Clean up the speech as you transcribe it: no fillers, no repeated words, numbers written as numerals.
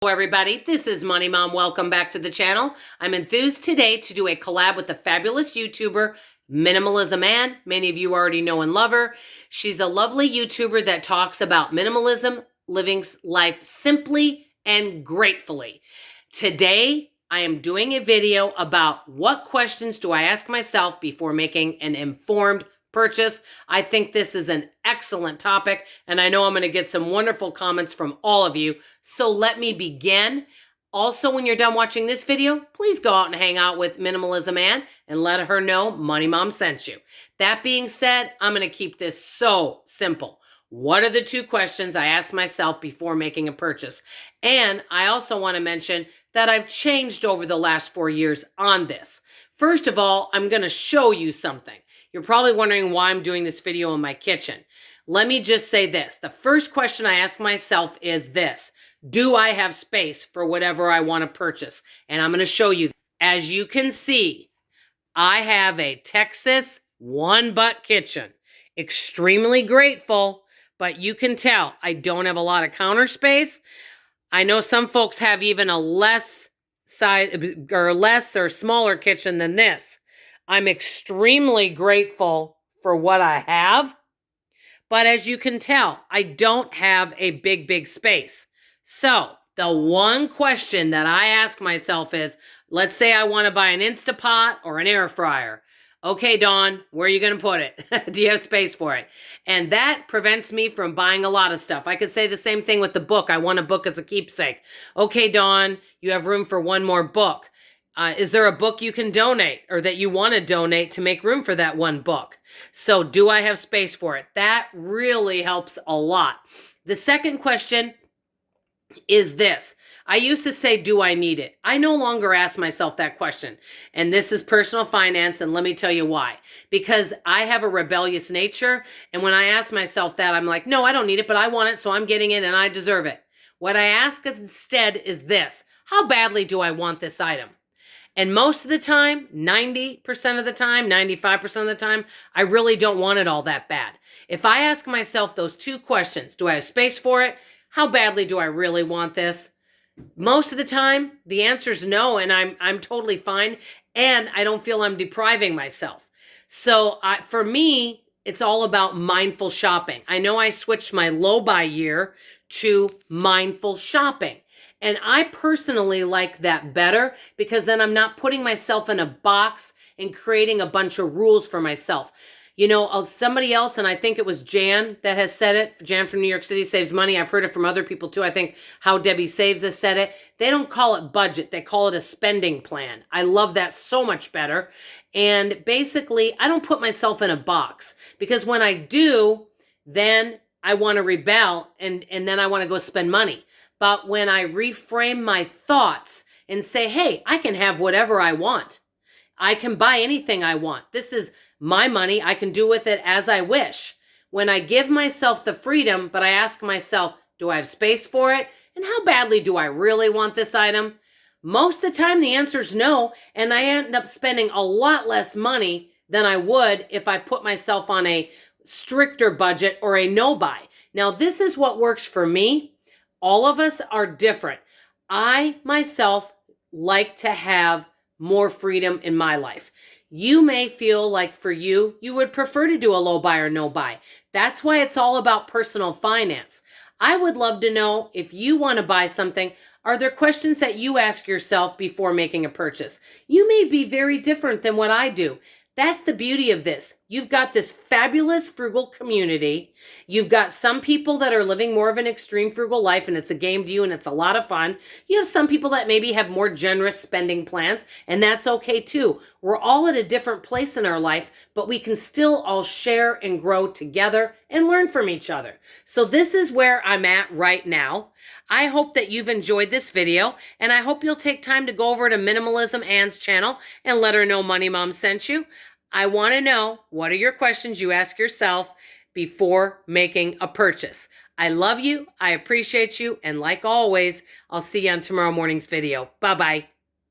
Hello everybody, this is Money Mom. Welcome back to the channel. I'm enthused today to do a collab with the fabulous YouTuber Minimalism Ann. Many of you already know and love her. She's a lovely YouTuber that talks about minimalism, living life simply and gratefully. Today, I am doing a video about what questions do I ask myself before making an informed purchase. I think this is an excellent topic, and I know I'm going to get some wonderful comments from all of you. So let me begin. Also, when you're done watching this video, please go out and hang out with Minimalism Ann and let her know Money Mom sent you. That being said, I'm going to keep this so simple. What are the two questions I ask myself before making a purchase? And I also want to mention that I've changed over the last 4 years on this. First of all, I'm going to show you something. You're probably wondering why I'm doing this video in my kitchen. Let me just say this. The first question I ask myself is this: do I have space for whatever I want to purchase? And I'm going to show you. As you can see, I have a Texas one-butt kitchen. Extremely grateful, but you can tell I don't have a lot of counter space. I know some folks have even a less or smaller kitchen than this. I'm extremely grateful for what I have, but as you can tell, I don't have a big space. So the one question that I ask myself is, let's say I want to buy an Instapot or an air fryer. Okay, Dawn, where are you going to put it? Do you have space for it? And that prevents me from buying a lot of stuff. I could say the same thing with the book. I want a book as a keepsake. Okay, Dawn, you have room for one more book. Is there a book you can donate or that you want to donate to make room for that one book? So do I have space for it? That really helps a lot. The second question is this. I used to say, do I need it? I no longer ask myself that question. And this is personal finance, and let me tell you why. Because I have a rebellious nature, and when I ask myself that, I'm like, no, I don't need it, but I want it, so I'm getting it, and I deserve it. What I ask instead is this: how badly do I want this item? And most of the time, 90% of the time, 95% of the time, I really don't want it all that bad. If I ask myself those two questions, do I have space for it? How badly do I really want this? Most of the time, the answer is no, and I'm totally fine, and I don't feel I'm depriving myself. So for me, it's all about mindful shopping. I know I switched my low buy year to mindful shopping. And I personally like that better because then I'm not putting myself in a box and creating a bunch of rules for myself. You know, somebody else, and I think it was Jan that has said it. Jan from New York City Saves Money. I've heard it from other people too. I think How Debbie Saves has said it. They don't call it budget. They call it a spending plan. I love that so much better. And basically, I don't put myself in a box because when I do, then I want to rebel and then I want to go spend money. But when I reframe my thoughts and say, hey, I can have whatever I want. I can buy anything I want. This is my money. I can do with it as I wish. When I give myself the freedom, but I ask myself, do I have space for it? And how badly do I really want this item? Most of the time, the answer is no. And I end up spending a lot less money than I would if I put myself on a stricter budget or a no buy. Now, this is what works for me. All of us are different. I, myself, like to have more freedom in my life. You may feel like for you, you would prefer to do a low buy or no buy. That's why it's all about personal finance. I would love to know if you want to buy something, are there questions that you ask yourself before making a purchase? You may be very different than what I do. That's the beauty of this. You've got this fabulous frugal community. You've got some people that are living more of an extreme frugal life, and it's a game to you, and it's a lot of fun. You have some people that maybe have more generous spending plans, and that's okay too. We're all at a different place in our life, but we can still all share and grow together and learn from each other. So this is where I'm at right now. I hope that you've enjoyed this video, and I hope you'll take time to go over to Minimalism Ann's channel and let her know Money Mom sent you. I want to know, what are your questions you ask yourself before making a purchase? I love you, I appreciate you, and like always, I'll see you on tomorrow morning's video. Bye-bye.